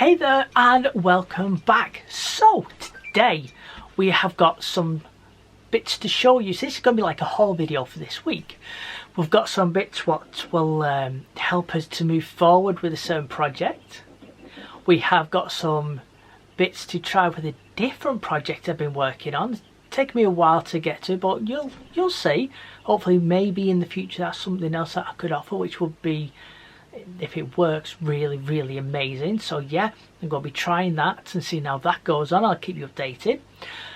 Hey there and welcome back. So today we have got some bits to show you. So this is going to be like a haul video for this week. We've got some bits what will help us to move forward with a certain project. We have got some bits to try with a different project I've been working on. Take me a while to get to, but you'll see. Hopefully maybe in the future that's something else that I could offer, which would be, if it works, really amazing. So yeah, I'm going to be trying that and seeing how that goes on. I'll keep you updated.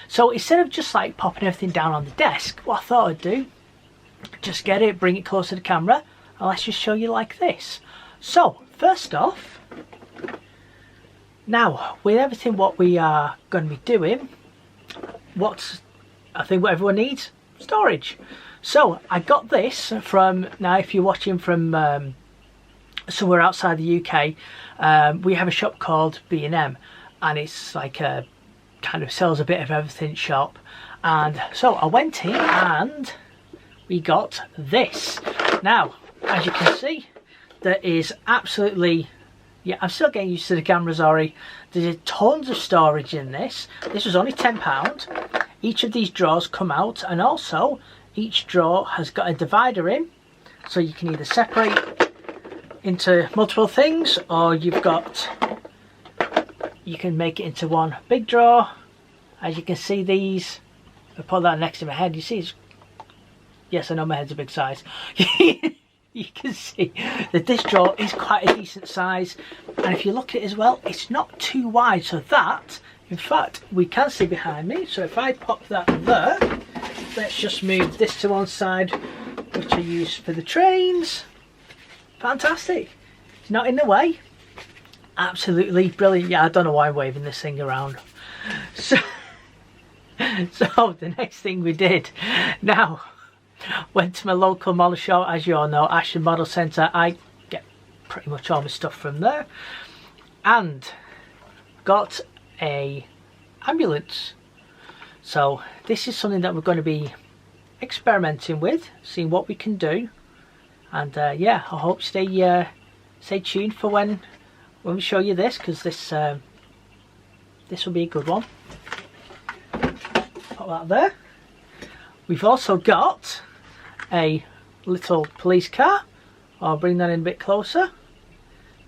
So instead of just like popping everything down on the desk, what I thought I'd do, just get it, bring it close to the camera, and let's just show you like this. So first off, now with everything what we are going to be doing, I think what everyone needs, storage. So I got this from, now if you're watching from somewhere outside the UK, we have a shop called B&M, and it's like a kind of sells a bit of everything shop. And so I went in and we got this. Now as you can see, there is absolutely, yeah, I'm still getting used to the camera, sorry. There's tons of storage in this. This was only £10. Each of these drawers come out, and also each drawer has got a divider in, so you can either separate into multiple things, or you can make it into one big drawer. As you can see, these, I put that next to my head, you see, yes, I know my head's a big size. You can see that this drawer is quite a decent size, and if you look at it as well, it's not too wide, so that, in fact, we can see behind me. So if I pop that there, let's just move this to one side, which I use for the trains. Fantastic. It's not in the way. Absolutely brilliant. Yeah, I don't know why I'm waving this thing around. So the next thing we did, now went to my local model shop, as you all know, Ashton Model Centre. I get pretty much all my stuff from there, and got a ambulance. So this is something that we're going to be experimenting with, seeing what we can do. And yeah, I hope stay tuned for when we show you this, because this will be a good one. Put that there. We've also got a little police car. I'll bring that in a bit closer.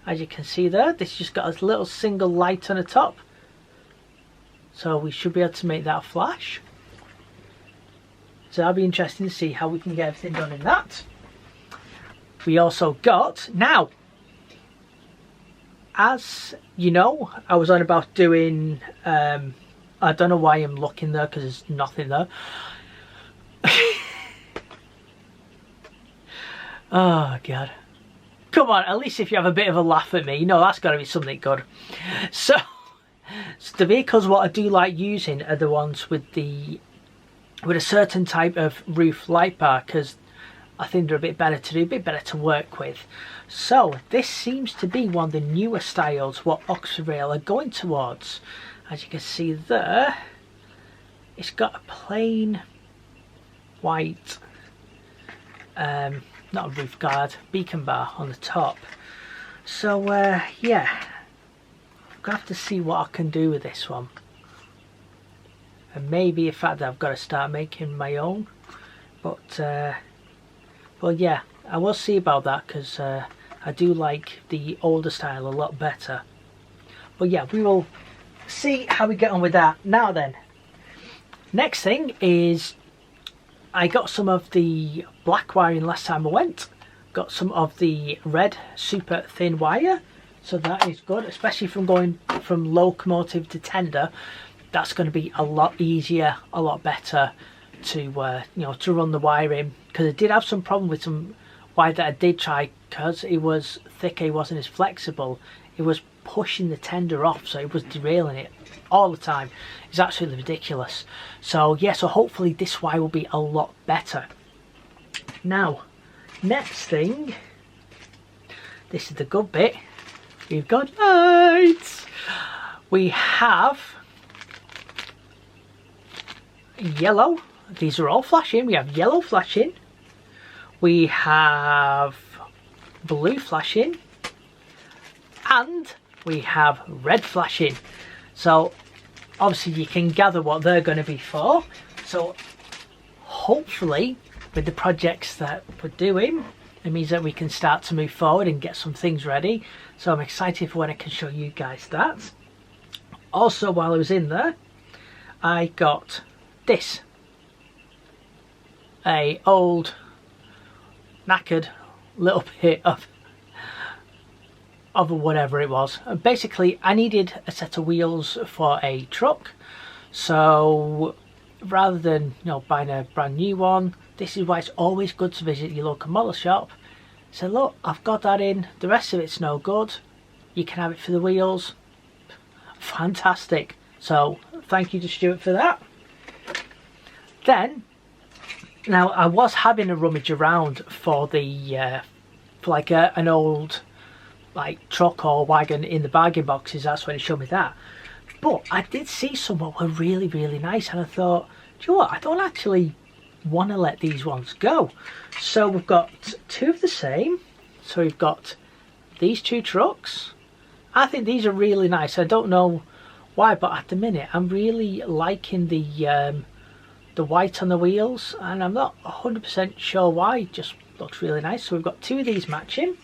As you can see there, this just got a little single light on the top, so we should be able to make that flash. So that'll be interesting to see how we can get everything done in that. We also got, now, as you know, I was on about doing, I don't know why I'm looking there because there's nothing there. Oh god, come on, at least if you have a bit of a laugh at me, you know that's got to be something good. So the vehicles what I do like using are the ones with a certain type of roof light bar, because I think they're a bit better to do, a bit better to work with. So this seems to be one of the newer styles what Oxford Rail are going towards. As you can see there, it's got a plain white not a roof guard, beacon bar on the top. So yeah, I'm gonna have to see what I can do with this one, and maybe in fact I've got to start making my own, but well yeah, I will see about that, because I do like the older style a lot better. But yeah, we will see how we get on with that. Now then, next thing is, I got some of the black wiring last time I went. Got some of the red super thin wire, so that is good, especially from going from locomotive to tender. That's going to be a lot easier, a lot better to you know, to run the wiring, because I did have some problem with some wire that I did try, because it was thicker, it wasn't as flexible, it was pushing the tender off, so it was derailing it all the time. It's absolutely ridiculous. So yeah, so hopefully this wire will be a lot better. Now, next thing, this is the good bit, we've got lights. We have yellow, these are all flashing, we have yellow flashing, we have blue flashing, and we have red flashing. So obviously you can gather what they're going to be for. So hopefully with the projects that we're doing, it means that we can start to move forward and get some things ready. So I'm excited for when I can show you guys that. Also, while I was in there, I got this. A old, knackered little bit of whatever it was. Basically, I needed a set of wheels for a truck. So rather than buying a brand new one, this is why it's always good to visit your local model shop. So look, I've got that in, the rest of it's no good, you can have it for the wheels. Fantastic. So thank you to Stuart for that. Then, now I was having a rummage around for the for like an old like truck or wagon in the bargain boxes. That's when he showed me that. But I did see some that were really, really nice, and I thought, do you know what, I don't actually want to let these ones go. So we've got two of the same. So we've got these two trucks. I think these are really nice. I don't know why, but at the minute I'm really liking the white on the wheels, and I'm not 100% sure why. It just looks really nice. So we've got two of these matching,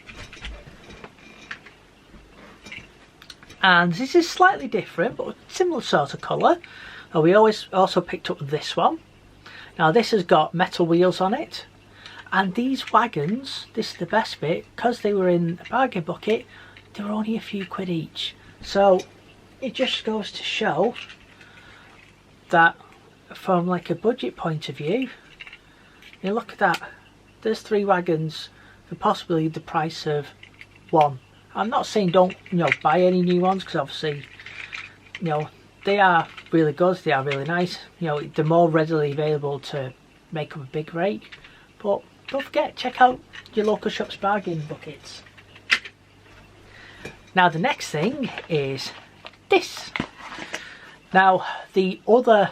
and this is slightly different but similar sort of colour. We also picked up this one. Now this has got metal wheels on it, and these wagons, this is the best bit, because they were in a bargain bucket, they were only a few quid each. So it just goes to show that from like a budget point of view, you look at that, there's three wagons for possibly the price of one. I'm not saying don't buy any new ones, because obviously they are really good, they are really nice, they're more readily available to make up a big rake. But don't forget, check out your local shop's bargain buckets. Now the next thing is this. Now the other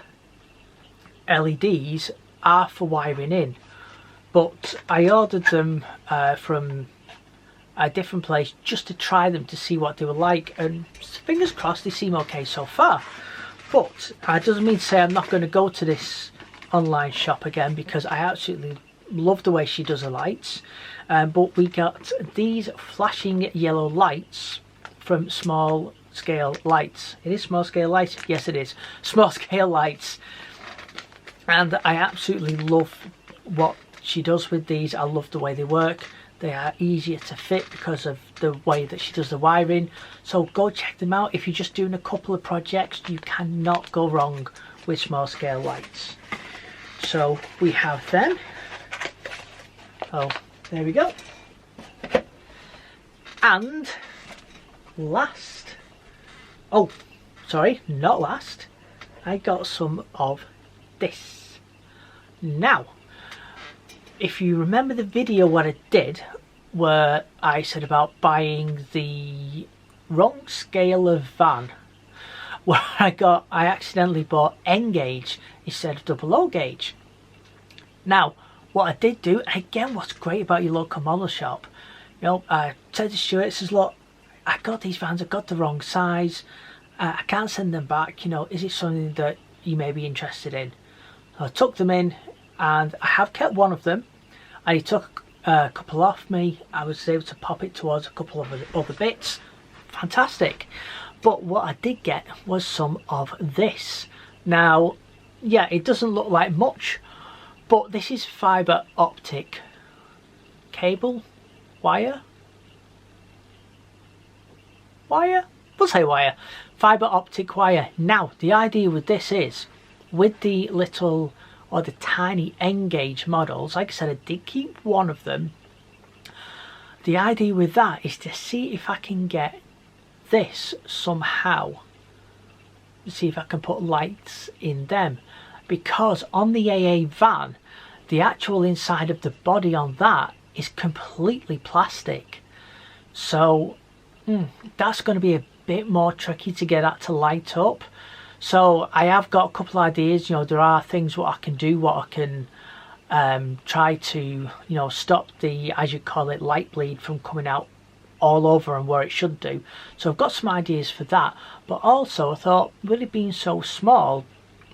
LEDs are for wiring in, but I ordered them from a different place just to try them to see what they were like, and fingers crossed they seem okay so far. But that doesn't mean to say I'm not going to go to this online shop again, because I absolutely love the way she does her lights. But we got these flashing yellow lights from Small Scale Lights. It is Small Scale Lights? Yes it is. Small Scale Lights. And I absolutely love what she does with these. I love the way they work. They are easier to fit because of the way that she does the wiring. So go check them out. If you're just doing a couple of projects, you cannot go wrong with Small Scale Lights. So we have them. Oh, there we go. And last, oh sorry, not last, I got some of this. Now, if you remember the video what I did where I said about buying the wrong scale of van, where I accidentally bought N gauge instead of 00 gauge. Now what I did do, and again what's great about your local model shop, I said to Stuart, says, look, I got these vans, I got the wrong size, I can't send them back, is it something that you may be interested in? So I took them in, and I have kept one of them, and he took a couple off me. I was able to pop it towards a couple of other bits. Fantastic. But what I did get was some of this. Now, yeah, it doesn't look like much, but this is fibre optic cable, wire, we'll say wire, fibre optic wire. Now the idea with this is, with the little or the tiny N gauge models, like I said, I did keep one of them. The idea with that is to see if I can get this somehow, see if I can put lights in them, because on the AA van, the actual inside of the body on that is completely plastic. So that's going to be a bit more tricky to get that to light up. So I have got a couple of ideas. There are things what I can do, what I can try to stop the, as you call it, light bleed from coming out all over and where it should do. So I've got some ideas for that, but also I thought, with it being so small,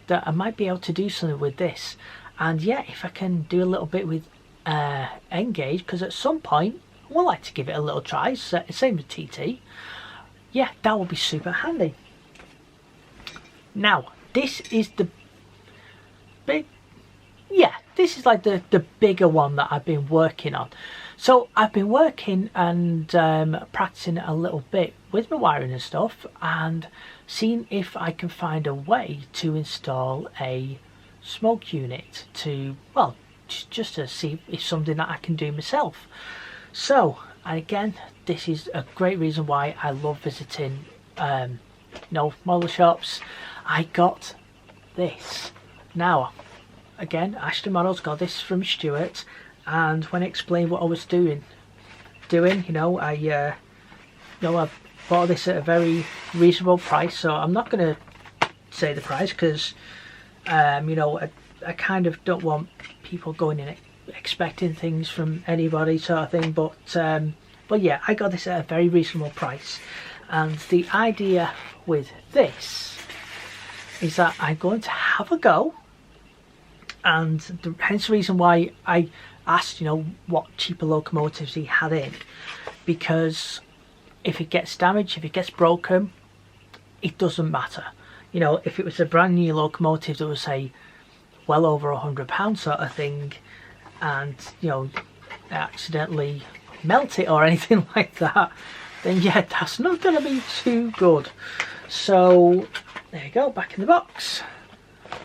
that I might be able to do something with this. And yeah, if I can do a little bit with N-Gage, because at some point I would like to give it a little try, same with TT. Yeah, that would be super handy. Now, this is the big, yeah, this is like the bigger one that I've been working on. So I've been working and practicing a little bit with my wiring and stuff, and seeing if I can find a way to install a smoke unit to, well, just to see if something that I can do myself. So, and again, this is a great reason why I love visiting model shops. I got this. Now, again, Ashton Models got this from Stuart, and when I explained what I was doing, I bought this at a very reasonable price. So I'm not going to say the price, because I kind of don't want people going in expecting things from anybody, sort of thing. But yeah, I got this at a very reasonable price, and the idea with this is that I'm going to have a go, and hence the reason why I asked what cheaper locomotives he had in, because if it gets damaged, if it gets broken, it doesn't matter. If it was a brand new locomotive that was, say, well over £100 sort of thing, and accidentally melt it or anything like that, then yeah, that's not going to be too good. So there you go, back in the box.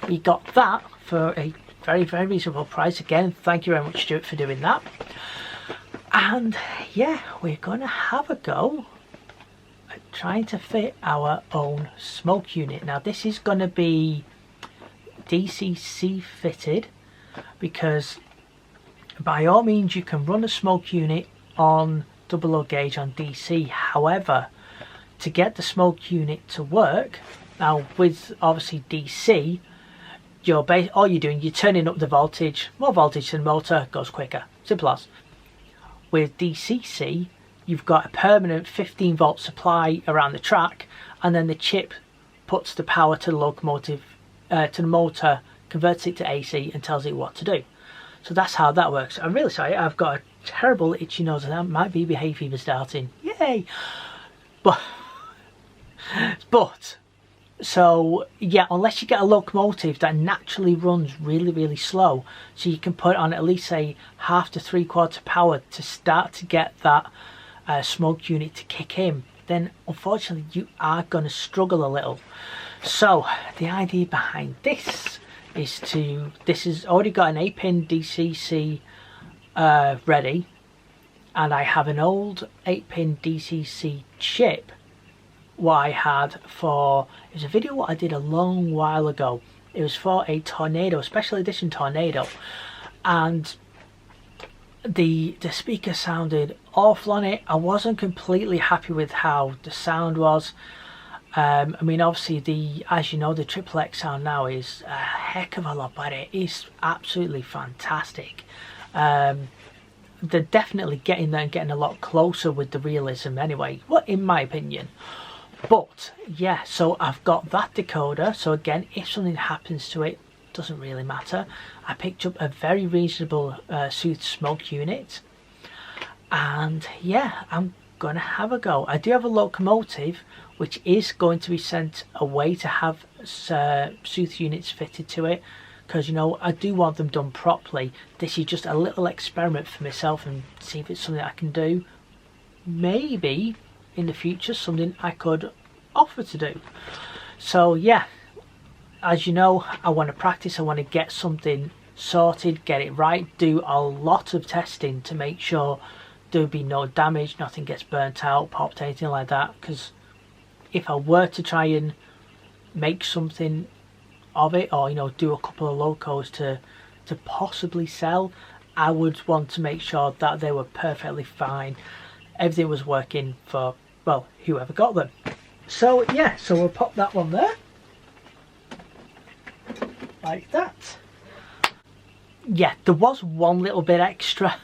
We got that for a very, very reasonable price. Again, thank you very much, Stuart, for doing that. And yeah, we're going to have a go at trying to fit our own smoke unit. Now, this is going to be DCC fitted, because by all means you can run a smoke unit on double O gauge on DC. However, to get the smoke unit to work, now with obviously DC, all you're doing, you're turning up the voltage, more voltage to the motor, goes quicker, simple as. With DCC, you've got a permanent 15 volt supply around the track, and then the chip puts the power to the locomotive, to the motor, converts it to AC and tells it what to do. So that's how that works. I'm really sorry, I've got a terrible itchy nose, and that might be hay fever starting. Yay! But so yeah, unless you get a locomotive that naturally runs really, really slow, so you can put on at least, say, half to 3/4 power to start to get that smoke unit to kick in, then unfortunately you are going to struggle a little. So the idea behind this is this has already got an 8-pin DCC ready, and I have an old 8-pin DCC chip what I had for, it was a video what I did a long while ago. It was for a Tornado, special edition Tornado, and the speaker sounded awful on it. I wasn't completely happy with how the sound was. I mean, obviously as you know, the Triple X sound now is a heck of a lot better. It is absolutely fantastic. They're definitely getting there and getting a lot closer with the realism anyway, well, in my opinion. But yeah, so I've got that decoder, so again, if something happens to it, doesn't really matter. I picked up a very reasonable Soothe smoke unit, and yeah, I'm gonna have a go. I do have a locomotive which is going to be sent away to have Soothe units fitted to it, because I do want them done properly. This is just a little experiment for myself, and see if it's something I can do. Maybe in the future something I could offer to do. So yeah, as you know, I want to practice, I want to get something sorted, get it right, do a lot of testing to make sure there'll be no damage, nothing gets burnt out, popped, anything like that, because if I were to try and make something of it, or do a couple of locos to possibly sell, I would want to make sure that they were perfectly fine, everything was working for, well, whoever got them. So yeah, so we'll pop that one there like that. Yeah, there was one little bit extra.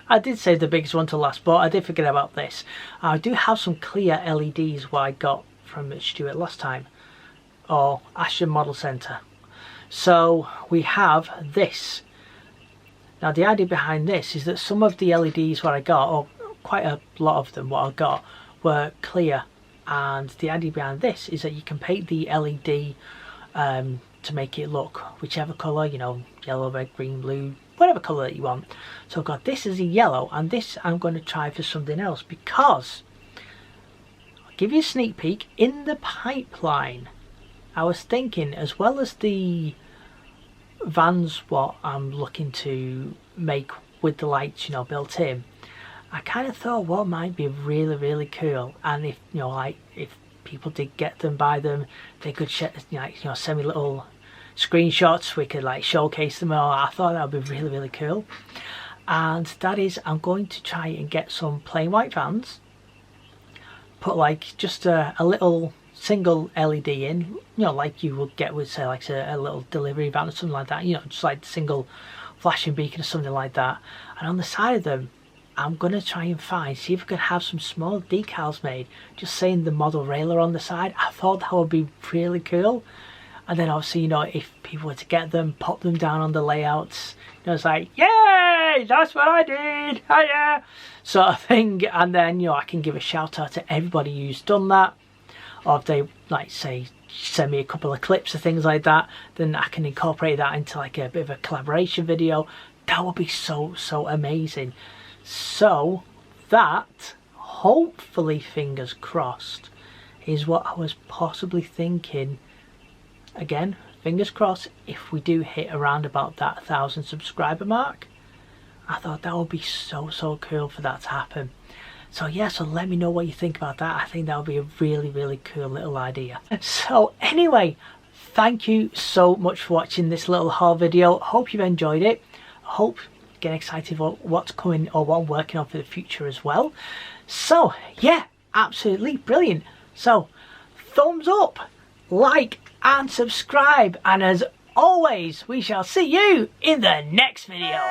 I did save the biggest one to last, but I did forget about this. I do have some clear LEDs what I got from Stuart last time, or Ashton Model Centre. So we have this. Now the idea behind this is that some of the LEDs what I got, or quite a lot of them what I got, were clear, and the idea behind this is that you can paint the LED to make it look whichever colour, you know, yellow, red, green, blue, whatever colour that you want. So I've got this as a yellow, and this I'm going to try for something else, because I'll give you a sneak peek. In the pipeline I was thinking, as well as the vans what I'm looking to make with the lights, you know, built in, I kind of thought what might be really cool, and if, you know, like if people did get them, buy them, they could send me little screenshots, we could like showcase them all. I thought that would be really cool, and that is, I'm going to try and get some plain white vans, put like just a little single LED in, you know, like you would get with, say, like a little delivery van or something like that, you know, just like single flashing beacon or something like that. And on the side of them, I'm gonna try and see if I can have some small decals made, just saying the model railer on the side. I thought that would be really cool. And then obviously, you know, if people were to get them, pop them down on the layouts, you know, it's like, yay, that's what I did, oh yeah, sort of thing. And then, you know, I can give a shout out to everybody who's done that, or if they, like, say, send me a couple of clips or things like that, then I can incorporate that into like a bit of a collaboration video. That would be so amazing. So that, hopefully, fingers crossed, is what I was possibly thinking. Again, fingers crossed, if we do hit around about that 1,000 subscriber mark, I thought that would be so cool for that to happen. So yeah, so let me know what you think about that. I think that would be a really cool little idea. So anyway, thank you so much for watching this little haul video. Hope you've enjoyed it. Hope you get excited for what's coming, or what I'm working on for the future as well. So yeah, absolutely brilliant. So thumbs up, like and subscribe, and as always, we shall see you in the next video.